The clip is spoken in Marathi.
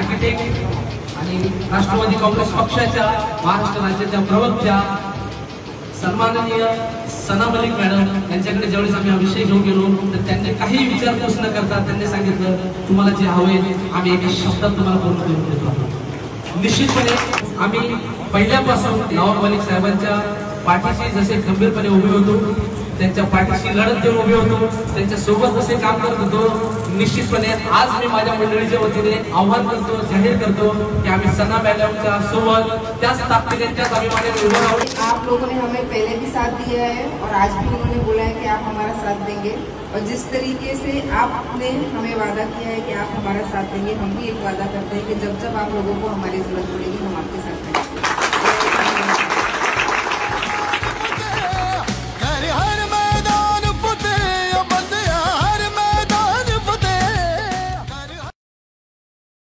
आर्किटेक्ट आणि राष्ट्रवादी काँग्रेस पक्षाच्या महाराष्ट्र राज्याच्या प्रवक्त्या सन्माननीय सना मलिक मॅडम यांच्याकडे ज्यावेळेस आम्ही हा विषय घेऊन गेलो तर त्यांनी काही विचारपूस न करता त्यांनी सांगितलं तुम्हाला जे हवे आम्ही एका शब्दात तुम्हाला पूर्ण करून देतो। निश्चितपणे आम्ही पहिल्यापासून नवाब मलिक साहेबांच्या पाठीशी जसे खंबीरपणे उभे होतो, त्यांच्या पाठीशी लढत देऊन उभे होतो, त्यांच्या सोबत जसे काम करत होतो, निश्चितपणे आज मी माझ्या मंडळीच्या वतीने आव्हान करतो, जाहीर करतो की आम्ही सना मॅडमच्या सोबत त्याच ताकदीने त्याच अभिमानाने उभे राहू। आप लोगों ने हमें पहले भी साथ दिया है और आज भी उन्होंने बोला है कि आप हमारा साथ देंगे और जिस तरीके से आपने हमें वादा किया है कि आप हमारा साथ देंगे, हम भी एक वादा करते हैं कि जब जब आप लोगों को हमारी जरूरत पड़ेगी हम आपके साथ हैं।